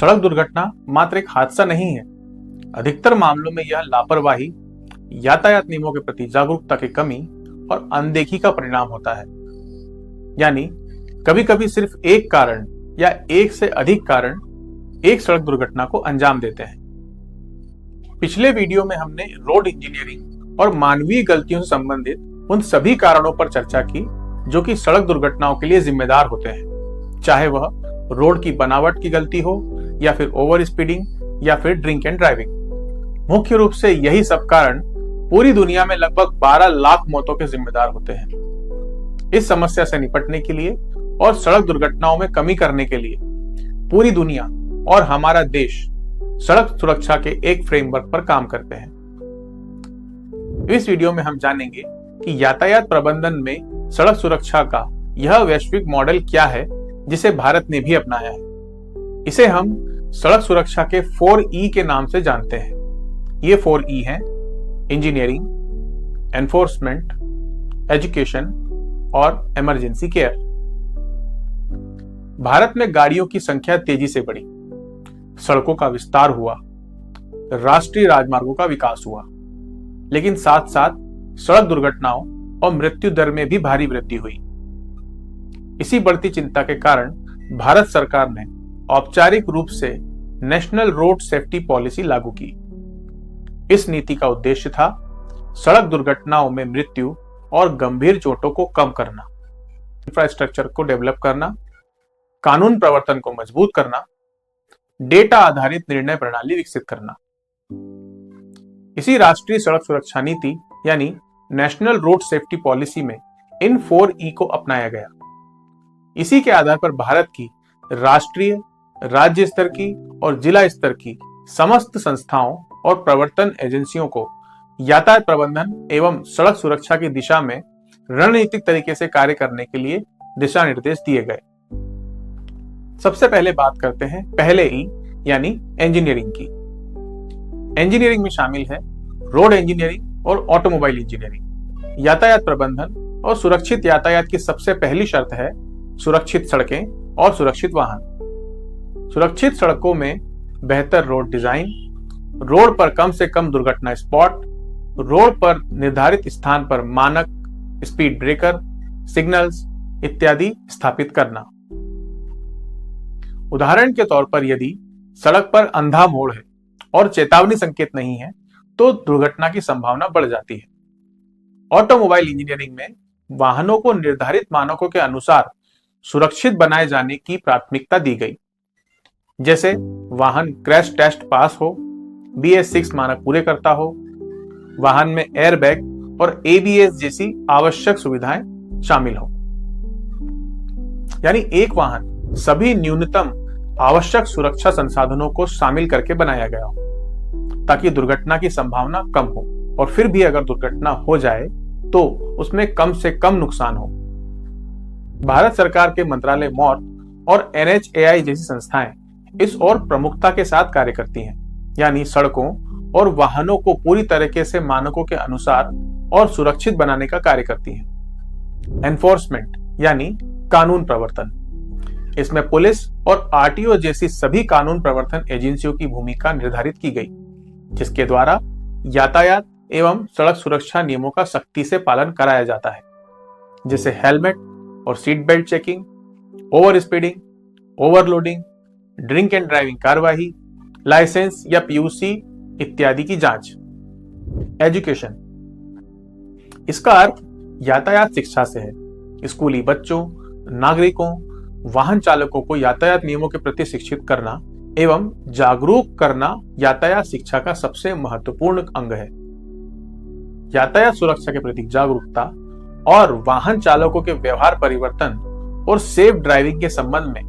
सड़क दुर्घटना मात्र एक हादसा नहीं है। अधिकतर मामलों में यह लापरवाही, यातायात नियमों के प्रति जागरूकता की कमी और अनदेखी का परिणाम होता है। यानी कभी कभी सिर्फ एक कारण या एक से अधिक कारण एक सड़क दुर्घटना को अंजाम देते हैं। पिछले वीडियो में हमने रोड इंजीनियरिंग और मानवीय गलतियों से संबंधित उन सभी कारणों पर चर्चा की जो कि सड़क दुर्घटनाओं के लिए जिम्मेदार होते हैं, चाहे वह रोड की बनावट की गलती हो या फिर ओवर स्पीडिंग या फिर ड्रिंक एंड ड्राइविंग। मुख्य रूप से यही सब कारण पूरी दुनिया में लगभग 12 लाख मौतों के जिम्मेदार होते हैं। इस समस्या से निपटने के लिए और सड़क दुर्घटनाओं में कमी करने के लिए पूरी दुनिया और हमारा देश सड़क सुरक्षा के एक फ्रेमवर्क पर काम करते हैं। इस वीडियो में हम जानेंगे कि यातायात प्रबंधन में सड़क सुरक्षा का यह वैश्विक मॉडल क्या है जिसे भारत ने भी अपनाया है। इसे हम सड़क सुरक्षा के 4E के नाम से जानते हैं। ये 4E हैं: इंजीनियरिंग, एनफोर्समेंट, एजुकेशन और इमरजेंसी केयर। भारत में गाड़ियों की संख्या तेजी से बढ़ी, सड़कों का विस्तार हुआ, राष्ट्रीय राजमार्गों का विकास हुआ, लेकिन साथ साथ सड़क दुर्घटनाओं और मृत्यु दर में भी भारी वृद्धि हुई। इसी बढ़ती चिंता के कारण भारत सरकार ने औपचारिक रूप से नेशनल रोड सेफ्टी पॉलिसी लागू की। इस नीति का उद्देश्य था सड़क दुर्घटनाओं में मृत्यु और गंभीर चोटों को कम करना, इंफ्रास्ट्रक्चर को डेवलप करना, कानून प्रवर्तन को मजबूत करना, डेटा आधारित निर्णय प्रणाली विकसित करना। इसी राष्ट्रीय सड़क सुरक्षा नीति यानी नेशनल रोड सेफ्टी पॉलिसी में इन 4E को अपनाया गया। इसी के आधार पर भारत की राष्ट्रीय, राज्य स्तर की और जिला स्तर की समस्त संस्थाओं और प्रवर्तन एजेंसियों को यातायात प्रबंधन एवं सड़क सुरक्षा की दिशा में रणनीतिक तरीके से कार्य करने के लिए दिशा निर्देश दिए गए। सबसे पहले बात करते हैं पहले E यानी इंजीनियरिंग की। इंजीनियरिंग में शामिल है रोड इंजीनियरिंग और ऑटोमोबाइल इंजीनियरिंग। यातायात प्रबंधन और सुरक्षित यातायात की सबसे पहली शर्त है सुरक्षित सड़कें और सुरक्षित वाहन। सुरक्षित सड़कों में बेहतर रोड डिजाइन, रोड पर कम से कम दुर्घटना स्पॉट, रोड पर निर्धारित स्थान पर मानक स्पीड ब्रेकर, सिग्नल्स इत्यादि स्थापित करना। उदाहरण के तौर पर यदि सड़क पर अंधा मोड़ है और चेतावनी संकेत नहीं है तो दुर्घटना की संभावना बढ़ जाती है। ऑटोमोबाइल इंजीनियरिंग में वाहनों को निर्धारित मानकों के अनुसार सुरक्षित बनाए जाने की प्राथमिकता दी गई, जैसे वाहन क्रैश टेस्ट पास हो, BS6 मानक पूरे करता हो, वाहन में एयरबैग और ABS जैसी आवश्यक सुविधाएं शामिल हो। यानी एक वाहन सभी न्यूनतम आवश्यक सुरक्षा संसाधनों को शामिल करके बनाया गया हो ताकि दुर्घटना की संभावना कम हो, और फिर भी अगर दुर्घटना हो जाए तो उसमें कम से कम नुकसान हो। भारत सरकार के मंत्रालय MoRTH और NHAI जैसी संस्थाएं इस और प्रमुखता के साथ कार्य करती हैं, यानी सड़कों और वाहनों को पूरी तरीके से मानकों के अनुसार और सुरक्षित बनाने का कार्य करती हैं। एनफोर्समेंट यानी कानून प्रवर्तन, इसमें पुलिस और RTO जैसी सभी कानून प्रवर्तन एजेंसियों की भूमिका निर्धारित की गई, जिसके द्वारा यातायात एवं सड़क सुरक्षा नियमों का सख्ती से पालन कराया जाता है, जैसे हेलमेट और seat belt checking, over speeding, overloading, drink and driving कार्यवाही, लाइसेंस या PUC इत्यादि की जांच। एजुकेशन, इसका अर्थ यातायात शिक्षा से है। स्कूली बच्चों, नागरिकों, वाहन चालकों को यातायात नियमों के प्रति शिक्षित करना एवं जागरूक करना यातायात शिक्षा का सबसे महत्वपूर्ण अंग है। यातायात सुरक्षा के प्रति जागरूकता और वाहन चालकों के व्यवहार परिवर्तन और सेफ ड्राइविंग के संबंध में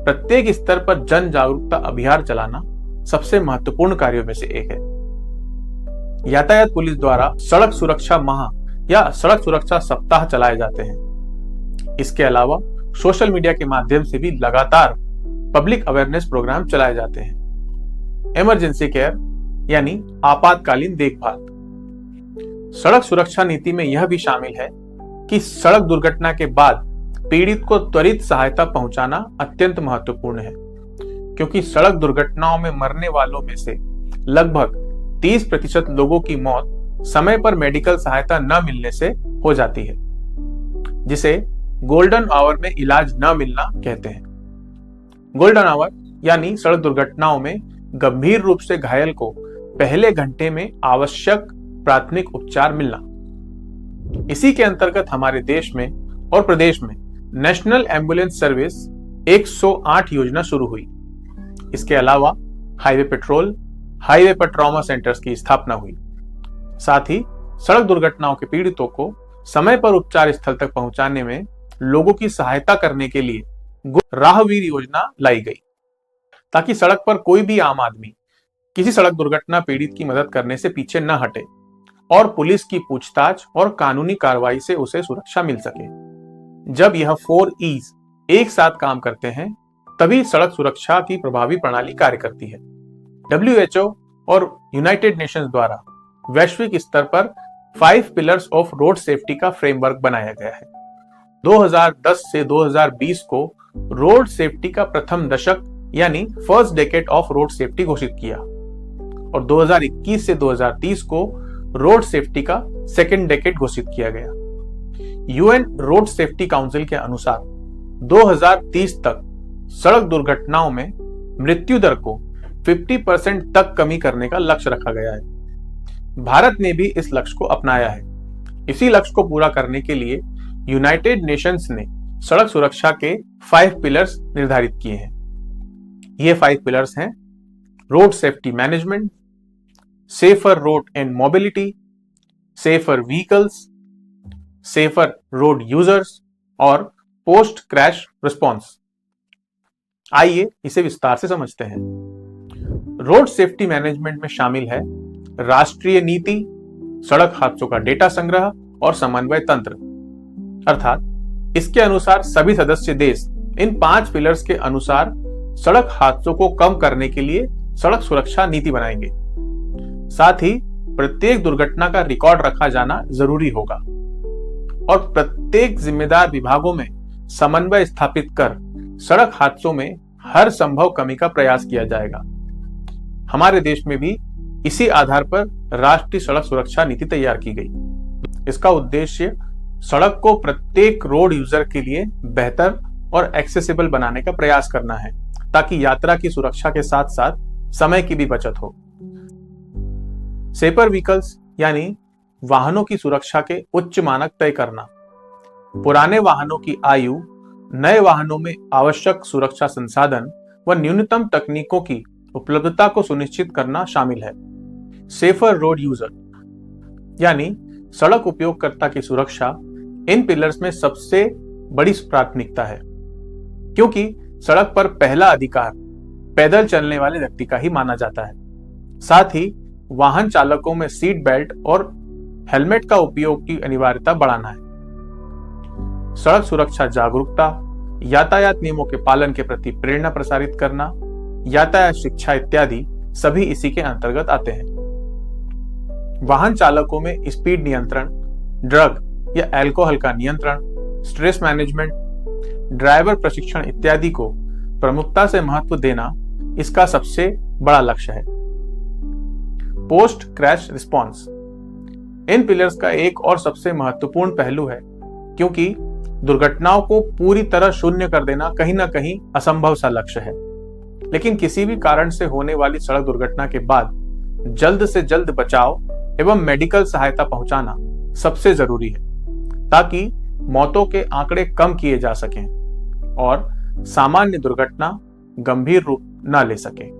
प्रत्येक स्तर पर जन जागरूकता अभियान चलाना सबसे महत्वपूर्ण कार्यों में से एक है। यातायात पुलिस द्वारा सड़क सुरक्षा माह या सड़क सुरक्षा सप्ताह चलाए जाते हैं। इसके अलावा सोशल मीडिया के माध्यम से भी लगातार पब्लिक अवेयरनेस प्रोग्राम चलाए जाते हैं। इमरजेंसी केयर यानी आपातकालीन देखभाल। सड़क सुरक्षा नीति में यह भी शामिल है कि सड़क दुर्घटना के बाद पीड़ित को त्वरित सहायता पहुंचाना अत्यंत महत्वपूर्ण है, क्योंकि सड़क दुर्घटनाओं में मरने वालों में से लगभग 30% लोगों की मौत समय पर मेडिकल सहायता न मिलने से हो जाती है, जिसे गोल्डन आवर में इलाज न मिलना कहते हैं। गोल्डन आवर यानी सड़क दुर्घटनाओं में गंभीर रूप से घायल को पहले घंटे में आवश्यक प्राथमिक उपचार मिलना। इसी के अंतर्गत हमारे देश में और प्रदेश में नेशनल एम्बुलेंस सर्विस 108 योजना शुरू हुई। इसके अलावा हाईवे पेट्रोल, हाईवे पर ट्रॉमा सेंटर्स की स्थापना हुई। साथ ही सड़क दुर्घटनाओं के पीड़ितों को समय पर उपचार स्थल तक पहुंचाने में लोगों की सहायता करने के लिए राहवीर योजना लाई गई, ताकि सड़क पर कोई भी आम आदमी किसी सड़क दुर्घटना पीड़ित की मदद करने से पीछे न हटे और पुलिस की पूछताछ और कानूनी कार्रवाई से उसे सुरक्षा मिल सके। जब यह 4 E's एक साथ काम करते हैं, तभी सड़क सुरक्षा की प्रभावी प्रणाली कार्य करती है। WHO और यूनाइटेड नेशंस द्वारा वैश्विक स्तर पर 5 पिलर्स ऑफ रोड सेफ्टी का फ्रेमवर्क बनाया गया है। 2010 से 2020 को रोड सेफ्टी का प्रथम दशक यानी first decade of road safety घोषित किया और 2021 से 2030 को रोड सेफ्टी का सेकेंड डेकेड घोषित किया गया। UN रोड सेफ्टी काउंसिल के अनुसार 2030 तक सड़क दुर्घटनाओं में मृत्यु दर को 50% तक कमी करने का लक्ष्य रखा गया है। भारत ने भी इस लक्ष्य को अपनाया है। इसी लक्ष्य को पूरा करने के लिए यूनाइटेड नेशंस ने सड़क सुरक्षा के 5 पिलर्स निर्धारित किए हैं। ये 5 पिलर्स हैं: road safety management, safer road and mobility, safer vehicles, safer road users और पोस्ट क्रैश रिस्पॉन्स। आइए इसे विस्तार से समझते हैं। रोड सेफ्टी मैनेजमेंट में शामिल है राष्ट्रीय नीति, सड़क हादसों का डेटा संग्रह और समन्वय तंत्र। अर्थात इसके अनुसार सभी सदस्य देश इन 5 पिलर्स के अनुसार सड़क हादसों को कम करने के लिए सड़क सुरक्षा नीति बनाएंगे। साथ ही प्रत्येक दुर्घटना का रिकॉर्ड रखा जाना जरूरी होगा और प्रत्येक जिम्मेदार विभागों में समन्वय स्थापित कर सड़क हादसों में हर संभव कमी का प्रयास किया जाएगा। हमारे देश में भी इसी आधार पर राष्ट्रीय सड़क सुरक्षा नीति तैयार की गई। इसका उद्देश्य सड़क को प्रत्येक रोड यूजर के लिए बेहतर और एक्सेसिबल बनाने का प्रयास करना है, ताकि यात्रा की सुरक्षा के साथ साथ समय की भी बचत हो। सेफर व्हीकल्स यानी वाहनों की सुरक्षा के उच्च मानक तय करना, पुराने वाहनों की आयु, नए वाहनों में आवश्यक सुरक्षा संसाधन व न्यूनतम तकनीकों की उपलब्धता को सुनिश्चित करना शामिल है। सेफर रोड यूजर यानी सड़क उपयोगकर्ता की सुरक्षा इन पिलर्स में सबसे बड़ी प्राथमिकता है, क्योंकि सड़क पर पहला अधिकार पैदल चलने वाले व्यक्ति का ही माना जाता है। साथ ही वाहन चालकों में सीट बेल्ट और हेलमेट का उपयोग की अनिवार्यता बढ़ाना है। सड़क सुरक्षा जागरूकता, यातायात नियमों के पालन के प्रति प्रेरणा प्रसारित करना, यातायात शिक्षा इत्यादि सभी इसी के अंतर्गत आते हैं। वाहन चालकों में स्पीड नियंत्रण, ड्रग या अल्कोहल का नियंत्रण, स्ट्रेस मैनेजमेंट, ड्राइवर प्रशिक्षण इत्यादि को प्रमुखता से महत्व देना इसका सबसे बड़ा लक्ष्य है। Post crash response in pillars का एक और सबसे महत्वपूर्ण पहलू है, क्योंकि दुर्घटनाओं को पूरी तरह शून्य कर देना कहीं ना कहीं असंभव सा लक्ष्य है। लेकिन किसी भी कारण से होने वाली सड़क दुर्घटना के बाद जल्द से जल्द बचाव एवं मेडिकल सहायता पहुंचाना सबसे जरूरी है, ताकि मौतों के आंकड़े कम किए जा सकें और सामान्य दुर्घटना गंभीर रूप न ले सके।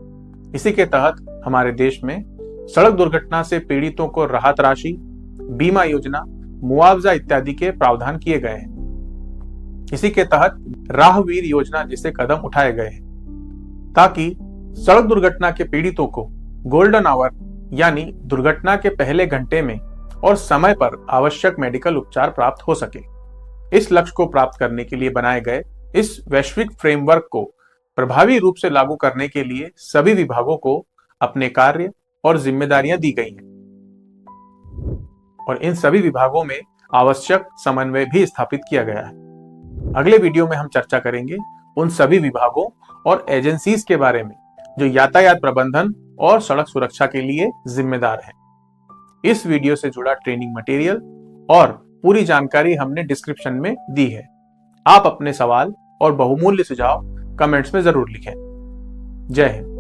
इसी के तहत हमारे देश में सड़क दुर्घटना से पीड़ितों को राहत राशि, बीमा योजना, मुआवजा इत्यादि के प्रावधान किए गए हैं। इसी के तहत राहवीर योजना जैसे कदम उठाए गए हैं, ताकि सड़क दुर्घटना के पीड़ितों को गोल्डन आवर यानी दुर्घटना के पहले घंटे में और समय पर आवश्यक मेडिकल उपचार प्राप्त हो सके। इस लक्ष्य को प्राप्त करने के लिए बनाए गए इस वैश्विक फ्रेमवर्क को प्रभावी रूप से लागू करने के लिए सभी विभागों को अपने कार्य और जिम्मेदारियां दी गई हैं और इन सभी विभागों में आवश्यक समन्वय भी स्थापित किया गया है। अगले वीडियो में हम चर्चा करेंगे उन सभी विभागों और एजेंसीज के बारे में जो यातायात प्रबंधन और सड़क सुरक्षा के लिए जिम्मेदार हैं। इस वीडियो से जुड़ा ट्रेनिंग मटेरियल और पूरी जानकारी हमने डिस्क्रिप्शन में दी है। आप अपने सवाल और बहुमूल्य सुझाव कमेंट्स में जरूर लिखें। जय हिंद।